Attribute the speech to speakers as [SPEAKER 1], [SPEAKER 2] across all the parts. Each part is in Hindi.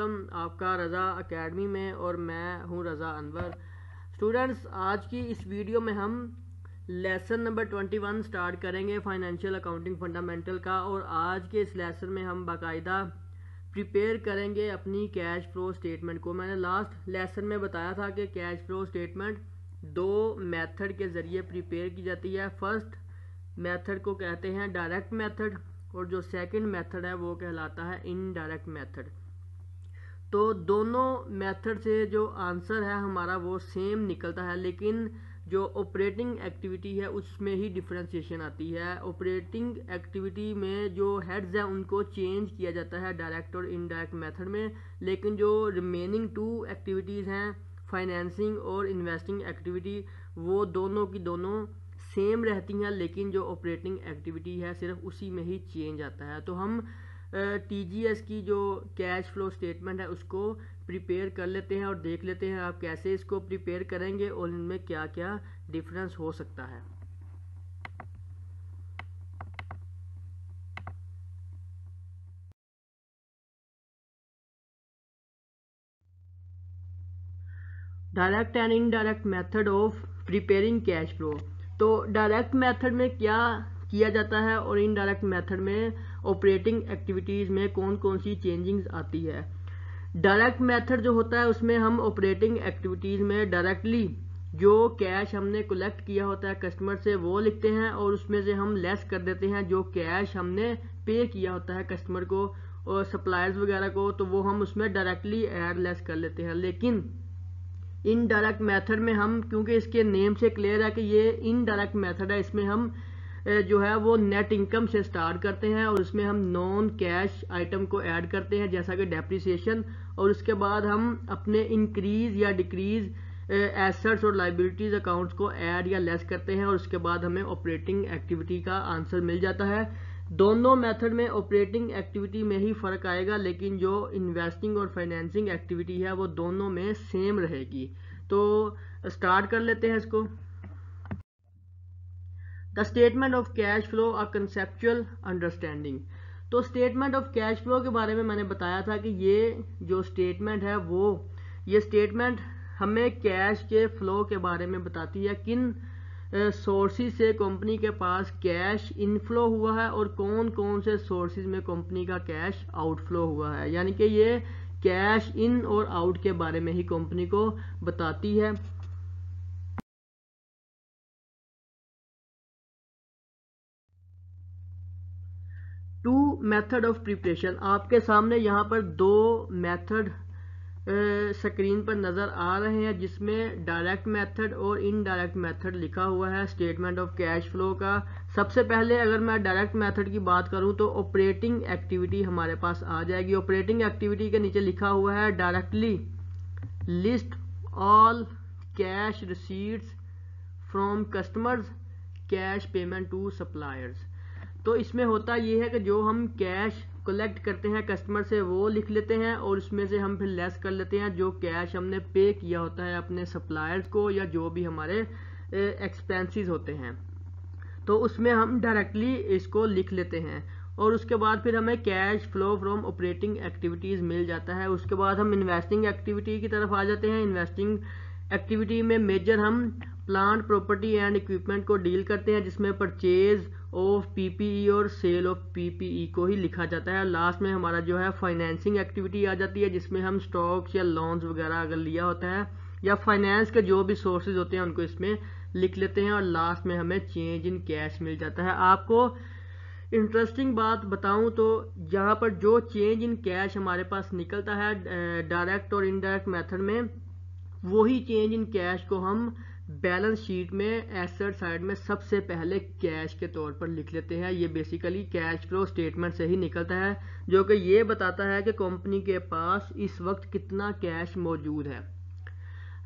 [SPEAKER 1] वेलकम आपका रज़ा एकेडमी में, और मैं हूं रज़ा अनवर। स्टूडेंट्स, आज की इस वीडियो में हम लेसन नंबर 21 स्टार्ट करेंगे फाइनेंशियल अकाउंटिंग फंडामेंटल का। और आज के इस लेसन में हम बाकायदा प्रिपेयर करेंगे अपनी कैश फ्लो स्टेटमेंट को। मैंने लास्ट लेसन में बताया था कि कैश फ्लो स्टेटमेंट दो मेथड के ज़रिए प्रिपेयर की जाती है। फर्स्ट मेथड को कहते हैं डायरेक्ट मेथड, और जो सेकंड मेथड है वो कहलाता है इनडायरेक्ट मेथड। तो दोनों मेथड से जो आंसर है हमारा वो सेम निकलता है, लेकिन जो ऑपरेटिंग एक्टिविटी है उसमें ही डिफरेंशिएशन आती है। ऑपरेटिंग एक्टिविटी में जो हेड्स हैं उनको चेंज किया जाता है डायरेक्ट और इनडायरेक्ट मेथड में, लेकिन जो रिमेनिंग टू एक्टिविटीज़ हैं फाइनेंसिंग और इन्वेस्टिंग एक्टिविटी, वो दोनों की दोनों सेम रहती हैं, लेकिन जो ऑपरेटिंग एक्टिविटी है सिर्फ उसी में ही चेंज आता है। तो हम टीजीएस की जो कैश फ्लो स्टेटमेंट है उसको प्रिपेयर कर लेते हैं और देख लेते हैं आप कैसे इसको प्रिपेयर करेंगे और इनमें क्या क्या डिफरेंस हो सकता है। Direct and indirect method of preparing cash flow. तो डायरेक्ट मेथड में क्या किया जाता है और इनडायरेक्ट मेथड में ऑपरेटिंग एक्टिविटीज़ में कौन कौन सी चेंजिंग्स आती है। डायरेक्ट मेथड जो होता है उसमें हम ऑपरेटिंग एक्टिविटीज़ में डायरेक्टली जो कैश हमने कलेक्ट किया होता है कस्टमर से वो लिखते हैं, और उसमें से हम लेस कर देते हैं जो कैश हमने पे किया होता है कस्टमर को और सप्लायर्स वगैरह को, तो वो हम उसमें डायरेक्टली ऐड लेस कर लेते हैं। लेकिन इनडायरेक्ट मेथड में हम, क्योंकि इसके नेम से क्लियर है कि ये इनडायरेक्ट मेथड है, इसमें हम जो है वो नेट इनकम से स्टार्ट करते हैं और उसमें हम नॉन कैश आइटम को ऐड करते हैं जैसा कि डेप्रिसिएशन, और उसके बाद हम अपने इंक्रीज या डिक्रीज एसेट्स और लाइबिलिटीज अकाउंट्स को ऐड या लेस करते हैं, और उसके बाद हमें ऑपरेटिंग एक्टिविटी का आंसर मिल जाता है। दोनों मेथड में ऑपरेटिंग एक्टिविटी में ही फ़र्क आएगा, लेकिन जो इन्वेस्टिंग और फाइनेंसिंग एक्टिविटी है वो दोनों में सेम रहेगी। तो स्टार्ट कर लेते हैं इसको। The statement of cash flow a conceptual understanding. तो स्टेटमेंट ऑफ कैश फ्लो के बारे में मैंने बताया था कि ये जो स्टेटमेंट है वो ये स्टेटमेंट हमें कैश के फ्लो के बारे में बताती है, किन सोर्सेज से कंपनी के पास कैश इनफ्लो हुआ है और कौन कौन से सोर्सेज में कंपनी का कैश आउटफ्लो हुआ है। यानी कि ये कैश इन और आउट के बारे में ही कंपनी को बताती है। टू मेथड ऑफ प्रिपरेशन, आपके सामने यहाँ पर दो मेथड स्क्रीन पर नज़र आ रहे हैं जिसमें डायरेक्ट मेथड और इनडायरेक्ट मेथड लिखा हुआ है स्टेटमेंट ऑफ कैश फ्लो का। सबसे पहले अगर मैं डायरेक्ट मेथड की बात करूं तो ऑपरेटिंग एक्टिविटी हमारे पास आ जाएगी। ऑपरेटिंग एक्टिविटी के नीचे लिखा हुआ है directly list all cash receipts from customers cash payment to suppliers. तो इसमें होता ये है कि जो हम कैश कलेक्ट करते हैं कस्टमर से वो लिख लेते हैं, और उसमें से हम फिर लेस कर लेते हैं जो कैश हमने पे किया होता है अपने सप्लायर्स को या जो भी हमारे एक्सपेंसेस होते हैं, तो उसमें हम डायरेक्टली इसको लिख लेते हैं। और उसके बाद फिर हमें cash flow from operating activities मिल जाता है। उसके बाद हम इन्वेस्टिंग एक्टिविटी की तरफ आ जाते हैं। इन्वेस्टिंग एक्टिविटी में मेजर हम प्लांट प्रॉपर्टी एंड इक्विपमेंट को डील करते हैं, जिसमें परचेज ऑफ पीपीई और सेल ऑफ पीपीई को ही लिखा जाता है। लास्ट में हमारा जो है फाइनेंसिंग एक्टिविटी आ जाती है, जिसमें हम स्टॉक्स या लोन्स वगैरह अगर लिया होता है या फाइनेंस के जो भी सोर्सेज होते हैं उनको इसमें लिख लेते हैं, और लास्ट में हमें चेंज इन कैश मिल जाता है। आपको इंटरेस्टिंग बात बताऊं तो यहाँ पर जो चेंज इन कैश हमारे पास निकलता है डायरेक्ट और इनडायरेक्ट मेथड में, वही चेंज इन कैश को हम बैलेंस शीट में एसेट साइड में सबसे पहले कैश के तौर पर लिख लेते हैं। ये बेसिकली कैश फ्लो स्टेटमेंट से ही निकलता है, जो कि ये बताता है कि कंपनी के पास इस वक्त कितना कैश मौजूद है।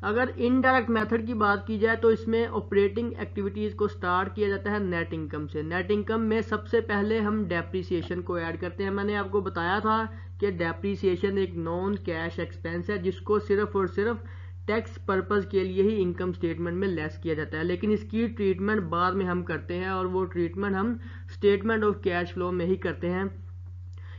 [SPEAKER 1] अगर इनडायरेक्ट मेथड की बात की जाए तो इसमें ऑपरेटिंग एक्टिविटीज़ को स्टार्ट किया जाता है नेट इनकम से। नेट इनकम में सबसे पहले हम डेप्रिसिएशन को ऐड करते हैं। मैंने आपको बताया था कि डेप्रिसिएशन एक नॉन कैश एक्सपेंस है जिसको सिर्फ और सिर्फ टैक्स पर्पस के लिए ही इनकम स्टेटमेंट में लेस किया जाता है, लेकिन इसकी ट्रीटमेंट बाद में हम करते हैं और वो ट्रीटमेंट हम स्टेटमेंट ऑफ कैश फ्लो में ही करते हैं।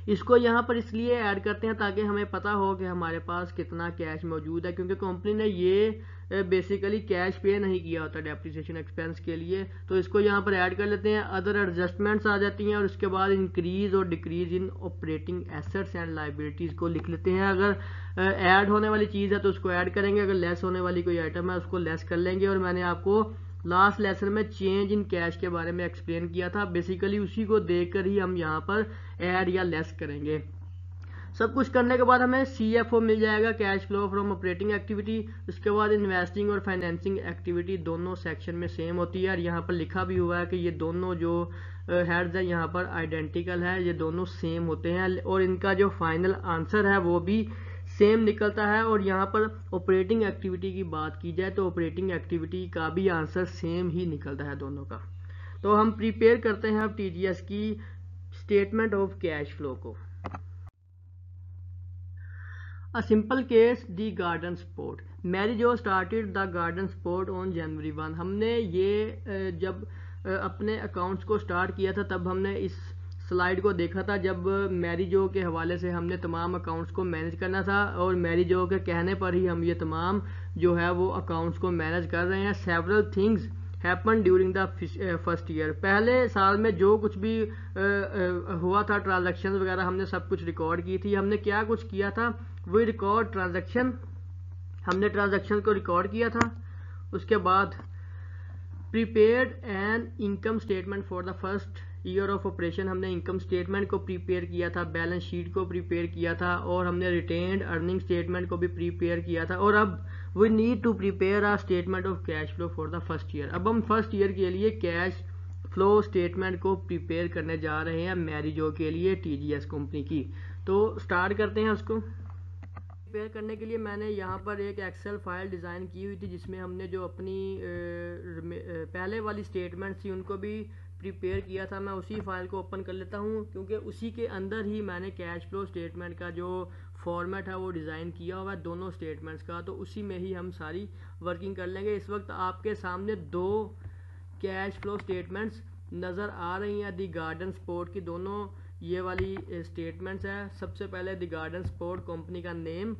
[SPEAKER 1] इसको यहाँ पर इसलिए ऐड करते हैं ताकि हमें पता हो कि हमारे पास कितना कैश मौजूद है, क्योंकि कंपनी ने ये बेसिकली कैश पे नहीं किया होता डेप्रिसिएशन एक्सपेंस के लिए। तो इसको यहाँ पर ऐड कर लेते हैं। अदर एडजस्टमेंट्स आ जाती हैं और उसके बाद इंक्रीज और decrease in operating assets and liabilities को लिख लेते हैं। अगर ऐड होने वाली चीज़ है तो उसको ऐड करेंगे, अगर लेस होने वाली कोई आइटम है उसको लेस कर लेंगे। और मैंने आपको लास्ट लेसन में चेंज इन कैश के बारे में एक्सप्लेन किया था, बेसिकली उसी को देखकर ही हम यहाँ पर ऐड या लेस करेंगे। सब कुछ करने के बाद हमें CFO मिल जाएगा, cash flow from operating activity. उसके बाद इन्वेस्टिंग और फाइनेंसिंग एक्टिविटी दोनों सेक्शन में सेम होती है और यहाँ पर लिखा भी हुआ है कि ये दोनों जो हेड्स हैं यहाँ पर आइडेंटिकल है, ये दोनों सेम होते हैं और इनका जो फाइनल आंसर है वो भी सेम निकलता है। और यहाँ पर ऑपरेटिंग एक्टिविटी की बात की जाए तो ऑपरेटिंग एक्टिविटी का भी आंसर सेम ही निकलता है दोनों का। तो हम प्रिपेयर करते हैं अब TGS की स्टेटमेंट ऑफ कैश फ्लो को। A simple case, the garden sport. Mary Jo started the garden sport on January 1. हमने ये जब अपने अकाउंट्स को स्टार्ट किया था तब हमने इस स्लाइड को देखा था, जब मैरी जो के हवाले से हमने तमाम अकाउंट्स को मैनेज करना था और मैरी जो के कहने पर ही हम ये तमाम जो है वो अकाउंट्स को मैनेज कर रहे हैं। Several things happen during the first year. पहले साल में जो कुछ भी हुआ था, ट्रांजैक्शन वगैरह हमने सब कुछ रिकॉर्ड की थी। हमने क्या कुछ किया था, वो रिकॉर्ड ट्रांजैक्शन, हमने ट्रांजैक्शन को रिकॉर्ड किया था। उसके बाद prepared an income statement for the first year of operation, हमने इनकम स्टेटमेंट को प्रिपेयर किया था, बैलेंस शीट को प्रिपेयर किया था और हमने रिटेन्ड अर्निंग स्टेटमेंट को भी प्रिपेयर किया था। और अब we need to prepare a statement of cash flow for the first year. अब हम फर्स्ट ईयर के लिए कैश फ्लो स्टेटमेंट को प्रिपेयर करने जा रहे हैं मैरी जो के लिए, TGS कंपनी की। तो स्टार्ट करते हैं उसको। प्रिपेयर करने के लिए मैंने यहाँ पर एक एक्सेल फाइल डिज़ाइन की हुई थी जिसमें हमने जो अपनी पहले वाली स्टेटमेंट्स थी उनको भी प्रिपेयर किया था। मैं उसी फाइल को ओपन कर लेता हूँ क्योंकि उसी के अंदर ही मैंने कैश फ्लो स्टेटमेंट का जो फॉर्मेट है वो डिज़ाइन किया हुआ है दोनों स्टेटमेंट्स का, तो उसी में ही हम सारी वर्किंग कर लेंगे। इस वक्त आपके सामने दो कैश फ्लो स्टेटमेंट्स नज़र आ रही हैं, दी गार्डन स्पोर्ट की दोनों ये वाली स्टेटमेंट्स है। सबसे पहले द गार्डन स्पोर्ट कंपनी का name,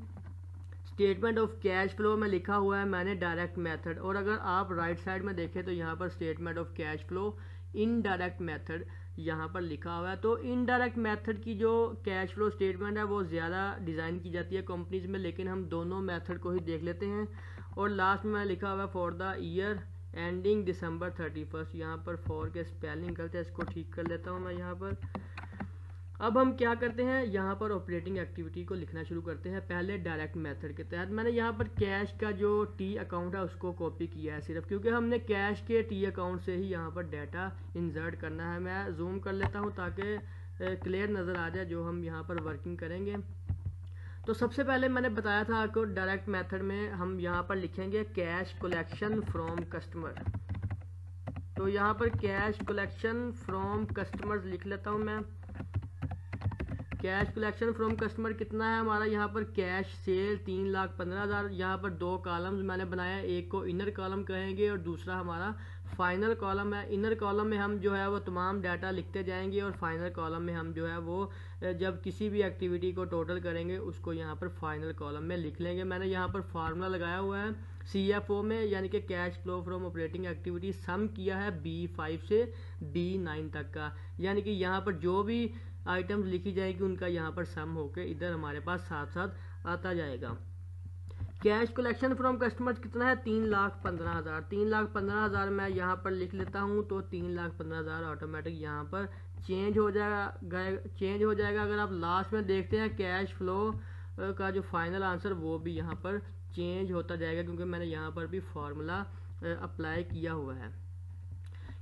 [SPEAKER 1] statement of cash flow में लिखा हुआ है मैंने डायरेक्ट मेथड, और अगर आप राइट साइड में देखें तो यहाँ पर statement of cash flow indirect method यहाँ पर लिखा हुआ है। तो इनडायरेक्ट मेथड की जो कैश फ्लो स्टेटमेंट है वो ज़्यादा डिज़ाइन की जाती है कंपनीज में, लेकिन हम दोनों मेथड को ही देख लेते हैं। और लास्ट में लिखा हुआ है for the year ending December 31, यहाँ पर फॉर के स्पेलिंग गलत है, इसको ठीक कर लेता हूँ मैं यहाँ पर। अब हम क्या करते हैं, यहाँ पर ऑपरेटिंग एक्टिविटी को लिखना शुरू करते हैं। पहले डायरेक्ट मेथड के तहत मैंने यहाँ पर कैश का जो T अकाउंट है उसको कॉपी किया है सिर्फ, क्योंकि हमने कैश के T अकाउंट से ही यहाँ पर डाटा इंसर्ट करना है। मैं जूम कर लेता हूँ ताकि क्लियर नज़र आ जाए जो हम यहाँ पर वर्किंग करेंगे। तो सबसे पहले मैंने बताया था आपको डायरेक्ट मेथड में हम यहाँ पर लिखेंगे कैश कलेक्शन फ्रॉम कस्टमर। तो यहाँ पर कैश कलेक्शन फ्रॉम कस्टमर्स लिख लेता हूँ मैं। कैश कलेक्शन फ्रॉम कस्टमर कितना है हमारा, यहाँ पर कैश सेल 3,15,000। यहाँ पर दो कॉलम्स मैंने बनाया, एक को इनर कॉलम कहेंगे और दूसरा हमारा फाइनल कॉलम है। इनर कॉलम में हम जो है वो तमाम डाटा लिखते जाएंगे और फाइनल कॉलम में हम जो है वो जब किसी भी एक्टिविटी को टोटल करेंगे उसको यहाँ पर फाइनल कॉलम में लिख लेंगे। मैंने यहाँ पर फार्मूला लगाया हुआ है CFO में, यानी कि cash flow from operating activity sum किया है B5 से B9 तक का, यानी कि यहाँ पर जो भी आइटम्स लिखी जाएगी उनका यहाँ पर सम होकर इधर हमारे पास साथ साथ आता जाएगा। कैश कलेक्शन फ्रॉम कस्टमर्स कितना है, 3,15,000। 3,15,000 मैं यहाँ पर लिख लेता हूँ, तो 3,15,000 ऑटोमेटिक यहाँ पर चेंज हो जाएगा। अगर आप लास्ट में देखते हैं कैश फ्लो का जो फाइनल आंसर वो भी यहाँ पर चेंज होता जाएगा, क्योंकि मैंने यहाँ पर भी फॉर्मूला अप्लाई किया हुआ है।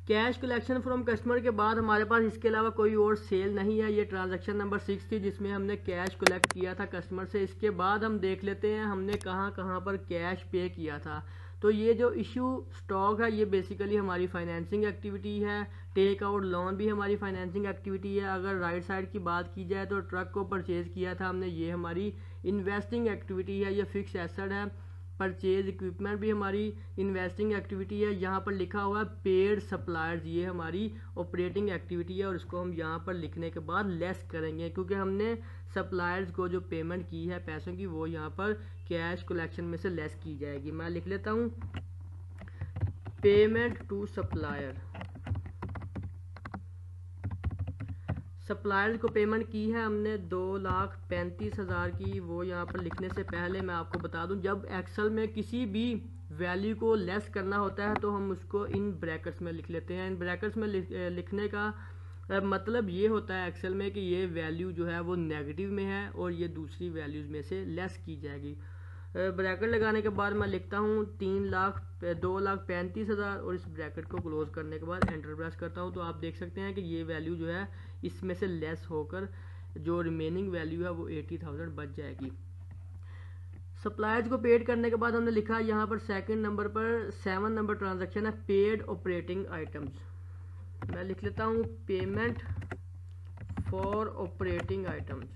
[SPEAKER 1] कैश कलेक्शन फ्रॉम कस्टमर के बाद हमारे पास इसके अलावा कोई और सेल नहीं है। ये ट्रांजैक्शन नंबर 6 थी जिसमें हमने कैश कलेक्ट किया था कस्टमर से। इसके बाद हम देख लेते हैं हमने कहाँ कहाँ पर कैश पे किया था। तो ये जो इशू स्टॉक है ये बेसिकली हमारी फाइनेंसिंग एक्टिविटी है। टेक आउट लोन भी हमारी फाइनेंसिंग एक्टिविटी है। अगर राइट साइड की बात की जाए तो ट्रक को परचेज किया था हमने, ये हमारी इन्वेस्टिंग एक्टिविटी है, ये फिक्स एसेट है। परचेज इक्विपमेंट भी हमारी इन्वेस्टिंग एक्टिविटी है। यहाँ पर लिखा हुआ है पेड सप्लायर्स, ये हमारी ऑपरेटिंग एक्टिविटी है और इसको हम यहाँ पर लिखने के बाद लेस करेंगे क्योंकि हमने सप्लायर्स को जो पेमेंट की है पैसों की वो यहाँ पर कैश कलेक्शन में से लेस की जाएगी। मैं लिख लेता हूँ पेमेंट टू सप्लायर। सप्लायर्स को पेमेंट की है हमने 2,35,000 की। वो यहाँ पर लिखने से पहले मैं आपको बता दूं, जब एक्सेल में किसी भी वैल्यू को लेस करना होता है तो हम उसको इन ब्रैकेट्स में लिख लेते हैं। इन ब्रैकेट्स में लिखने का मतलब ये होता है एक्सेल में कि ये वैल्यू जो है वो नेगेटिव में है और ये दूसरी वैल्यूज़ में से लेस की जाएगी। ब्रैकेट लगाने के बाद मैं लिखता हूँ 2,35,000 और इस ब्रैकेट को क्लोज करने के बाद एंटर प्रेस करता हूँ तो आप देख सकते हैं कि ये वैल्यू जो है इसमें से लेस होकर जो रिमेनिंग वैल्यू है वो 80,000 बच जाएगी। सप्लायर्स को पेड करने के बाद हमने लिखा यहाँ पर सेकंड नंबर पर 7 नंबर ट्रांजैक्शन है पेड ऑपरेटिंग आइटम्स। मैं लिख लेता हूँ payment for operating items.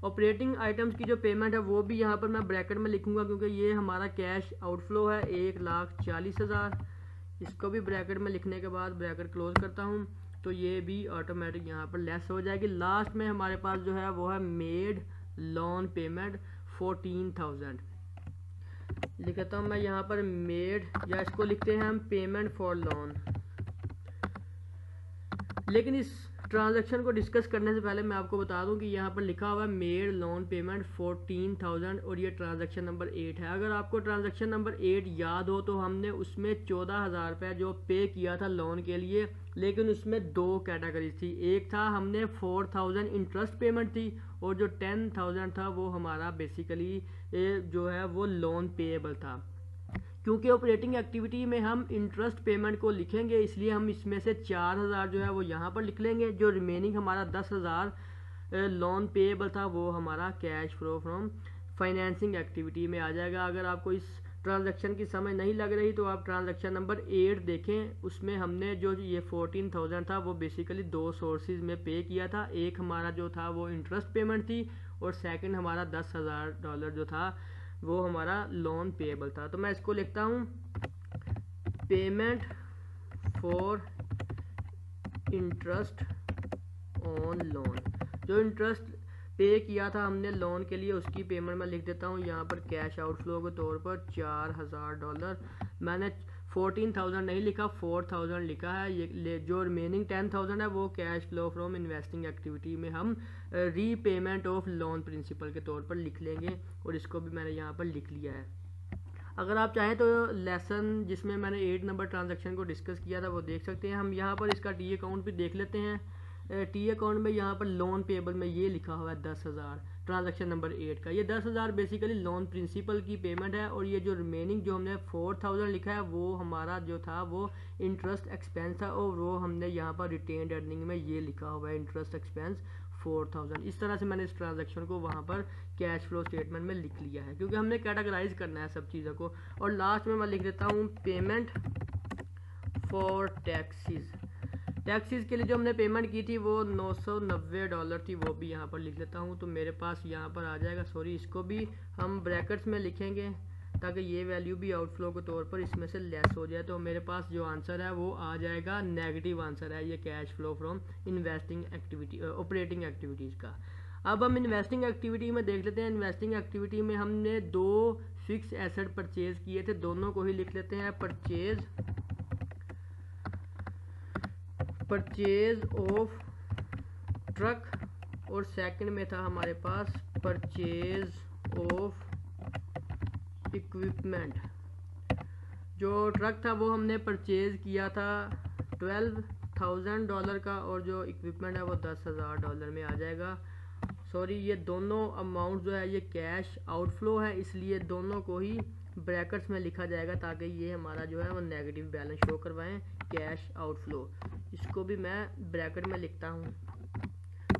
[SPEAKER 1] Operating items की जो पेमेंट है वो भी यहाँ पर मैं ब्रैकेट में लिखूंगा क्योंकि ये हमारा कैश आउटफ्लो है 1,40,000। इसको भी ब्रैकेट में लिखने के बाद ब्रैकेट क्लोज करता हूँ तो ये भी ऑटोमेटिक यहाँ पर लेस हो जाएगी। लास्ट में हमारे पास जो है वो है मेड लोन पेमेंट 14,000। लिखता हूँ मैं यहाँ पर मेड, या इसको लिखते हैं हम पेमेंट फॉर लोन। लेकिन इस ट्रांजैक्शन को डिस्कस करने से पहले मैं आपको बता दूं कि यहाँ पर लिखा हुआ है मेड लोन पेमेंट 14,000 और ये ट्रांजैक्शन नंबर 8 है। अगर आपको ट्रांजैक्शन नंबर 8 याद हो तो हमने उसमें 14,000 रुपये जो पे किया था लोन के लिए, लेकिन उसमें 2 कैटेगरीज थी। एक था हमने 4,000 इंटरेस्ट पेमेंट थी और जो 10,000 था वो हमारा बेसिकली जो है वो लोन पेएबल था। क्योंकि ऑपरेटिंग एक्टिविटी में हम इंटरेस्ट पेमेंट को लिखेंगे इसलिए हम इसमें से 4,000 जो है वो यहाँ पर लिख लेंगे। जो रिमेनिंग हमारा 10,000 लोन पेएबल था वो हमारा cash flow from financing activity में आ जाएगा। अगर आपको इस ट्रांजैक्शन की समझ नहीं लग रही तो आप ट्रांजैक्शन नंबर 8 देखें, उसमें हमने जो ये 14,000 था वो बेसिकली 2 सोर्सेज में पे किया था। एक हमारा जो था वो इंटरेस्ट पेमेंट थी और सेकंड हमारा $10,000 जो था वो हमारा लोन पेएबल था। तो मैं इसको लिखता हूँ payment for interest on loan. जो इंटरेस्ट पे किया था हमने लोन के लिए उसकी पेमेंट मैं लिख देता हूँ यहाँ पर कैश आउटफ्लो के तौर पर $4,000। मैंने 14,000 नहीं लिखा, 4,000 लिखा है। ये जो रिमेनिंग 10,000 है वो cash flow from investing activity में हम रीपेमेंट ऑफ लोन प्रिंसिपल के तौर पर लिख लेंगे और इसको भी मैंने यहाँ पर लिख लिया है। अगर आप चाहें तो लेसन जिसमें मैंने 8 नंबर ट्रांजैक्शन को डिस्कस किया था वो देख सकते हैं। हम यहाँ पर इसका टी अकाउंट भी देख लेते हैं। टी अकाउंट में यहाँ पर लोन पेएबल में ये लिखा हुआ है 10,000 ट्रांजैक्शन नंबर 8 का। ये 10,000 बेसिकली लोन प्रिंसिपल की पेमेंट है और ये जो रिमेनिंग जो हमने 4,000 लिखा है वो हमारा जो था वो इंटरेस्ट एक्सपेंस था और वो हमने यहाँ पर रिटेन्ड अर्निंग में ये लिखा हुआ है इंटरेस्ट एक्सपेंस 4,000। इस तरह से मैंने इस ट्रांजैक्शन को वहाँ पर कैश फ्लो स्टेटमेंट में लिख लिया है क्योंकि हमने कैटेगराइज करना है सब चीज़ों को। और लास्ट में मैं लिख देता हूँ पेमेंट फॉर टैक्सीज। टैक्सीज के लिए जो हमने पेमेंट की थी वो $990 थी, वो भी यहाँ पर लिख लेता हूँ तो मेरे पास यहाँ पर आ जाएगा। सॉरी, इसको भी हम ब्रैकेट्स में लिखेंगे ताकि ये वैल्यू भी आउटफ्लो के तौर पर इसमें से लेस हो जाए। तो मेरे पास जो आंसर है वो आ जाएगा नेगेटिव आंसर है ये cash flow from investing activity operating activities का। अब हम इन्वेस्टिंग एक्टिविटी में देख लेते हैं। इन्वेस्टिंग एक्टिविटी में हमने 2 फिक्स एसेट परचेज किए थे, दोनों को ही लिख लेते हैं परचेज ऑफ ट्रक और सेकंड में था हमारे पास परचेज ऑफ इक्विपमेंट। जो ट्रक था वो हमने परचेज किया था $12,000 का और जो इक्विपमेंट है वो $10,000 में आ जाएगा। सॉरी, ये दोनों अमाउंट जो है ये कैश आउटफ्लो है इसलिए दोनों को ही ब्रैकेट्स में लिखा जाएगा ताकि ये हमारा जो है वो नेगेटिव बैलेंस शो करवाएं कैश आउटफ्लो। इसको भी मैं ब्रैकेट में लिखता हूँ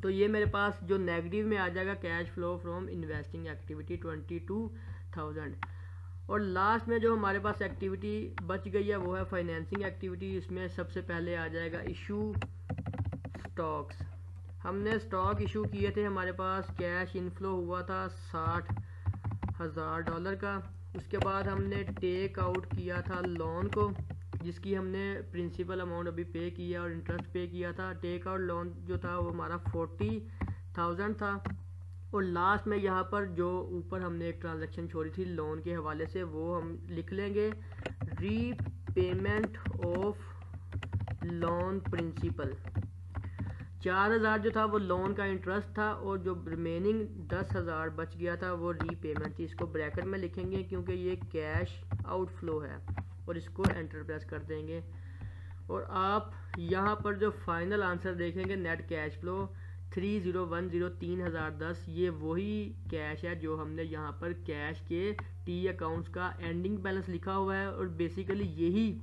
[SPEAKER 1] तो ये मेरे पास जो नेगेटिव में आ जाएगा cash flow from investing activity 22,000। और लास्ट में जो हमारे पास एक्टिविटी बच गई है वो है फाइनेंसिंग एक्टिविटी। इसमें सबसे पहले आ जाएगा इशू स्टॉक्स। हमने स्टॉक इशू किए थे, हमारे पास कैश इनफ्लो हुआ था $60,000 का। उसके बाद हमने टेक आउट किया था लोन को, जिसकी हमने प्रिंसिपल अमाउंट अभी पे किया और इंटरेस्ट पे किया था। टेक आउट लोन जो था वो हमारा 40,000 था। और लास्ट में यहाँ पर जो ऊपर हमने एक ट्रांजैक्शन छोड़ी थी लोन के हवाले से, वो हम लिख लेंगे रीपेमेंट ऑफ लोन प्रिंसिपल। 4,000 जो था वो लोन का इंटरेस्ट था और जो रिमेनिंग 10,000 बच गया था वो रीपेमेंट थी। इसको ब्रैकेट में लिखेंगे क्योंकि ये कैश आउटफ्लो है और इसको एंटर प्रेस कर देंगे। और आप यहाँ पर जो फाइनल आंसर देखेंगे नेट कैश फ्लो 3010 ये वही कैश है जो हमने यहाँ पर कैश के टी अकाउंट्स का एंडिंग बैलेंस लिखा हुआ है। और बेसिकली यही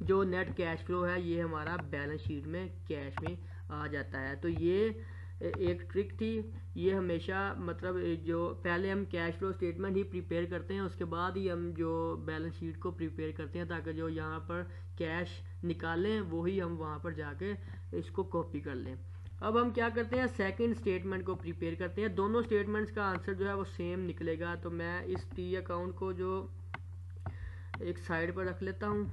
[SPEAKER 1] जो नेट कैश फ्लो है ये हमारा बैलेंस शीट में कैश में आ जाता है। तो ये एक ट्रिक थी। ये हमेशा मतलब जो पहले हम कैश फ्लो स्टेटमेंट ही प्रिपेयर करते हैं, उसके बाद ही हम जो बैलेंस शीट को प्रिपेयर करते हैं, ताकि जो यहाँ पर कैश निकालें वही हम वहाँ पर जाके इसको कॉपी कर लें। अब हम क्या करते हैं, सेकंड स्टेटमेंट को प्रिपेयर करते हैं। दोनों स्टेटमेंट्स का आंसर जो है वो सेम निकलेगा। तो मैं इस टी अकाउंट को जो एक साइड पर रख लेता हूँ,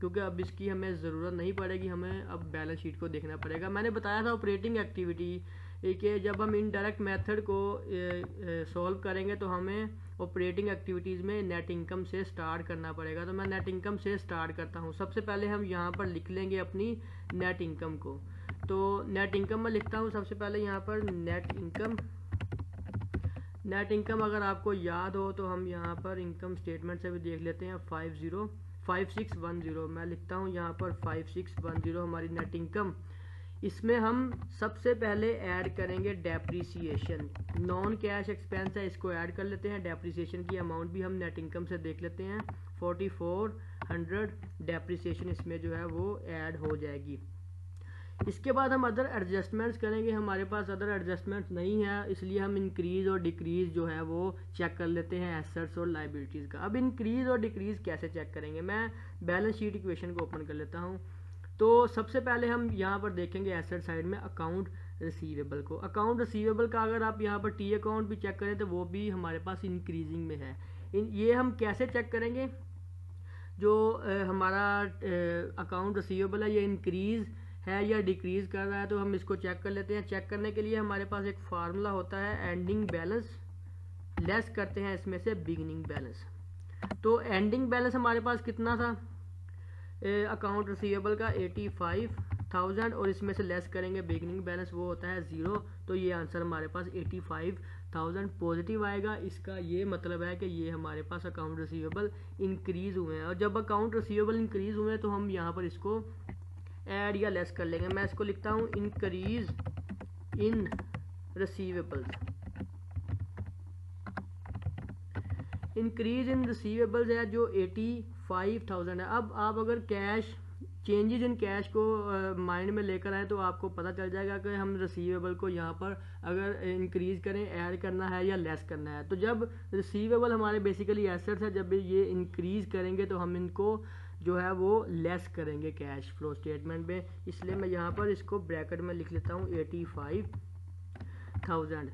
[SPEAKER 1] क्योंकि अब इसकी हमें ज़रूरत नहीं पड़ेगी, हमें अब बैलेंस शीट को देखना पड़ेगा। मैंने बताया था ऑपरेटिंग एक्टिविटी कि जब हम इनडायरेक्ट मेथड को सॉल्व करेंगे तो हमें ऑपरेटिंग एक्टिविटीज़ में नेट इनकम से स्टार्ट करना पड़ेगा। तो मैं नेट इनकम से स्टार्ट करता हूँ। सबसे पहले हम यहाँ पर लिख लेंगे अपनी नेट इनकम को। तो नेट इनकम में लिखता हूँ सबसे पहले यहाँ पर नेट इनकम। नेट इनकम अगर आपको याद हो तो हम यहाँ पर इनकम स्टेटमेंट से भी देख लेते हैं। 5610 मैं लिखता हूँ यहाँ पर 5610 हमारी नेट इनकम। इसमें हम सबसे पहले ऐड करेंगे डेप्रीसिएशन। नॉन कैश एक्सपेंस है, इसको ऐड कर लेते हैं। डेप्रीसिएशन की अमाउंट भी हम नेट इनकम से देख लेते हैं। 4400 डेप्रीसिएशन इसमें जो है वो ऐड हो जाएगी। इसके बाद हम अदर एडजस्टमेंट्स करेंगे। हमारे पास अदर एडजस्टमेंट्स नहीं है, इसलिए हम इंक्रीज़ और डिक्रीज़ जो है वो चेक कर लेते हैं एसेट्स और लाइबिलिटीज़ का। अब इंक्रीज़ और डिक्रीज़ कैसे चेक करेंगे, मैं बैलेंस शीट इक्वेशन को ओपन कर लेता हूँ। तो सबसे पहले हम यहाँ पर देखेंगे एसेट साइड में अकाउंट रिसीवेबल को। अकाउंट रिसीवेबल का अगर आप यहाँ पर टी अकाउंट भी चेक करें तो वो भी हमारे पास इंक्रीजिंग में है। ये हम कैसे चेक करेंगे, जो हमारा अकाउंट रिसीवेबल है ये इंक्रीज़ है या डिक्रीज़ कर रहा है, तो हम इसको चेक कर लेते हैं। चेक करने के लिए हमारे पास एक फार्मूला होता है, एंडिंग बैलेंस लेस करते हैं इसमें से बिगिनिंग बैलेंस। तो एंडिंग बैलेंस हमारे पास कितना था अकाउंट रिसीवेबल का 85,000 और इसमें से लेस करेंगे बिगिनिंग बैलेंस, वो होता है 0। तो ये आंसर हमारे पास 85,000 पॉजिटिव आएगा। इसका ये मतलब है कि ये हमारे पास अकाउंट रिसीवेबल इंक्रीज़ हुए हैं। और जब अकाउंट रिसीवेबल इंक्रीज़ हुए हैं तो हम यहाँ पर इसको ऐड या लेस कर लेंगे। मैं इसको लिखता हूँ increase in receivables. Increase in receivables है जो 85,000 है। अब आप अगर कैश चेंजेस इन कैश को माइंड में लेकर आए तो आपको पता चल जाएगा कि हम रिसीवेबल को यहाँ पर अगर इंक्रीज करें, ऐड करना है या लेस करना है। तो जब रिसीवेबल हमारे बेसिकली एसेट्स है, जब ये इंक्रीज करेंगे तो हम इनको जो है वो लेस करेंगे कैश फ्लो स्टेटमेंट में। इसलिए मैं यहाँ पर इसको ब्रैकेट में लिख लेता हूँ 85,000।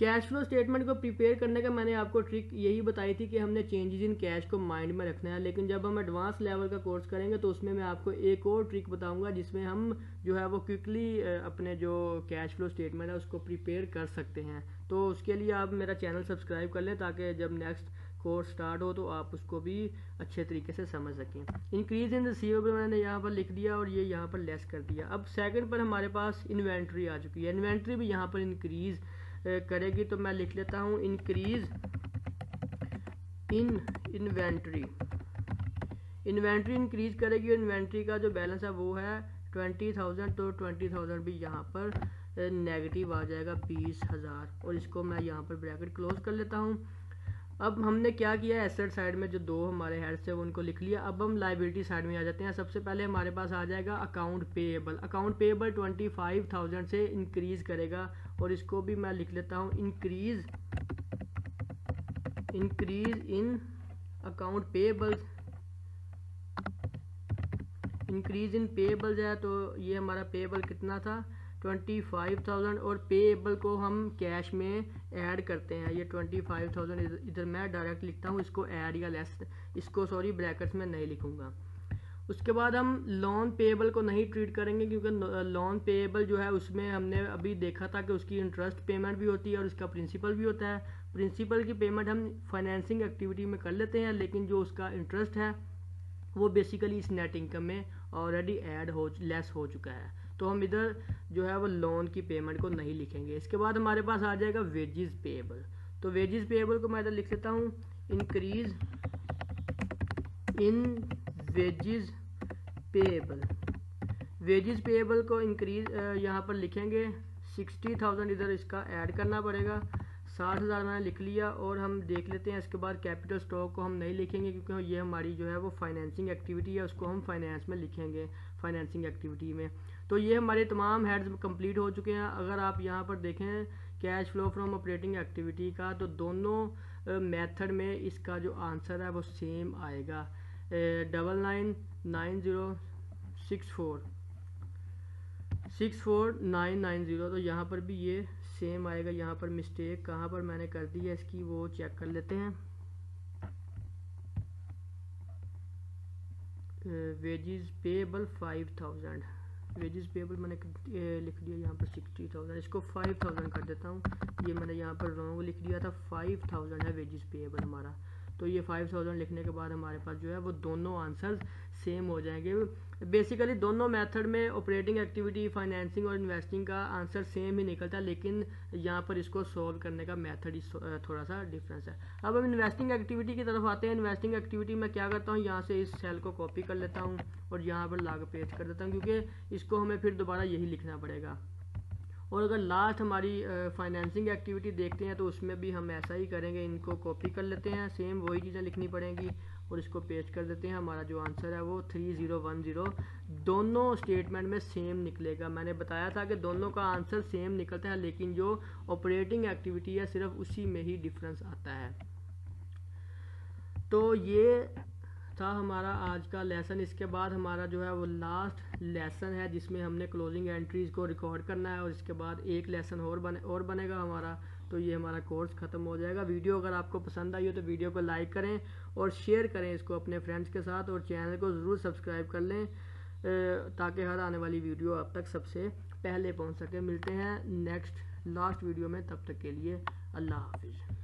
[SPEAKER 1] कैश फ्लो स्टेटमेंट को प्रिपेयर करने का मैंने आपको ट्रिक यही बताई थी कि हमने चेंजेस इन कैश को माइंड में रखना है। लेकिन जब हम एडवांस लेवल का कोर्स करेंगे तो उसमें मैं आपको एक और ट्रिक बताऊंगा जिसमें हम जो है वो क्विकली अपने जो कैश फ्लो स्टेटमेंट है उसको प्रिपेयर कर सकते हैं। तो उसके लिए आप मेरा चैनल सब्सक्राइब कर लें ताकि जब नेक्स्ट कोर्स स्टार्ट हो तो आप उसको भी अच्छे तरीके से समझ सकें। इंक्रीज इन रिसीवेबल मैंने यहाँ पर लिख दिया और ये यहाँ पर लेस कर दिया। अब सेकंड पर हमारे पास इन्वेंट्री आ चुकी है। इन्वेंट्री भी यहाँ पर इंक्रीज करेगी, तो मैं लिख लेता हूँ increase in inventory. Inventory increase करेगी और इन्वेंट्री का जो बैलेंस है वो है 20,000। तो 20,000 भी यहाँ पर नेगेटिव आ जाएगा 20,000 और इसको मैं यहाँ पर ब्रैकेट क्लोज कर लेता हूँ। अब हमने क्या किया, एसेट साइड में जो दो हमारे हेड्स है उनको लिख लिया। अब हम लाइबिलिटी साइड में आ जाते हैं। सबसे पहले हमारे पास आ जाएगा अकाउंट पेएबल। अकाउंट पेएबल 25,000 से इंक्रीज करेगा और इसको भी मैं लिख लेता हूँ increase in account payables. Increase in payables है तो ये हमारा पेएबल कितना था 25,000 और पेएबल को हम कैश में ऐड करते हैं। ये 25,000 इधर मैं डायरेक्ट लिखता हूँ, इसको ऐड या लेस, इसको सॉरी ब्रैकेट्स में नहीं लिखूँगा। उसके बाद हम लोन पेएबल को नहीं ट्रीट करेंगे, क्योंकि लोन पेएबल जो है उसमें हमने अभी देखा था कि उसकी इंटरेस्ट पेमेंट भी होती है और उसका प्रिंसिपल भी होता है। प्रिंसिपल की पेमेंट हम फाइनेंसिंग एक्टिविटी में कर लेते हैं, लेकिन जो उसका इंटरेस्ट है वो बेसिकली इस नेट इनकम में ऑलरेडी लेस हो चुका है, तो हम इधर जो है वो लोन की पेमेंट को नहीं लिखेंगे। इसके बाद हमारे पास आ जाएगा वेजेस पेएबल। तो वेजेस पेएबल को मैं इधर लिख देता हूँ, increase in wages payable. Wages payable को इंक्रीज यहाँ पर लिखेंगे 60,000, इधर इसका ऐड करना पड़ेगा। 60,000 मैंने लिख लिया और हम देख लेते हैं। इसके बाद कैपिटल स्टॉक को हम नहीं लिखेंगे, क्योंकि ये हमारी जो है वो फाइनेंसिंग एक्टिविटी है, उसको हम फाइनेंस में लिखेंगे, फाइनेंसिंग एक्टिविटी में। तो ये हमारे तमाम हेड्स कंप्लीट हो चुके हैं। अगर आप यहाँ पर देखें cash flow from operating activity का, तो दोनों मेथड में इसका जो आंसर है वो सेम आएगा, 99,9064,64990। तो यहाँ पर भी ये सेम आएगा। यहाँ पर मिस्टेक कहाँ पर मैंने कर दी है इसकी वो चेक कर लेते हैं। वेजेस पेएबल 5,000, वेजेस पेएबल मैंने लिख दिया यहाँ पर 60,000, इसको 5,000 कर देता हूँ। ये मैंने यहाँ पर रॉन्ग लिख दिया था, 5,000 है वेजेस पेएबल हमारा। तो ये 5,000 लिखने के बाद हमारे पास जो है वो दोनों आंसर सेम हो जाएंगे। बेसिकली दोनों मेथड में ऑपरेटिंग एक्टिविटी, फाइनेंसिंग और इन्वेस्टिंग का आंसर सेम ही निकलता है, लेकिन यहाँ पर इसको सॉल्व करने का मेथड ही थोड़ा सा डिफरेंस है। अब हम इन्वेस्टिंग एक्टिविटी की तरफ आते हैं। इन्वेस्टिंग एक्टिविटी में क्या करता हूँ, यहाँ से इस सेल को कॉपी कर लेता हूँ और यहाँ पर ला के पेस्ट कर देता हूँ, क्योंकि इसको हमें फिर दोबारा यही लिखना पड़ेगा। और अगर लास्ट हमारी फाइनेंसिंग एक्टिविटी देखते हैं तो उसमें भी हम ऐसा ही करेंगे, इनको कॉपी कर लेते हैं, सेम वही चीज़ें लिखनी पड़ेंगी और इसको पेस्ट कर देते हैं। हमारा जो आंसर है वो 3010 दोनों स्टेटमेंट में सेम निकलेगा। मैंने बताया था कि दोनों का आंसर सेम निकलता है, लेकिन जो ऑपरेटिंग एक्टिविटी है सिर्फ उसी में ही डिफरेंस आता है। तो ये था हमारा आज का लेसन। इसके बाद हमारा जो है वो लास्ट लेसन है, जिसमें हमने क्लोजिंग एंट्रीज को रिकॉर्ड करना है और इसके बाद एक लेसन और बनेगा हमारा। तो ये हमारा कोर्स ख़त्म हो जाएगा। वीडियो अगर आपको पसंद आई हो तो वीडियो को लाइक करें और शेयर करें इसको अपने फ्रेंड्स के साथ, और चैनल को ज़रूर सब्सक्राइब कर लें ताकि हर आने वाली वीडियो आप तक सबसे पहले पहुंच सके। मिलते हैं नेक्स्ट लास्ट वीडियो में, तब तक के लिए अल्लाह हाफिज़।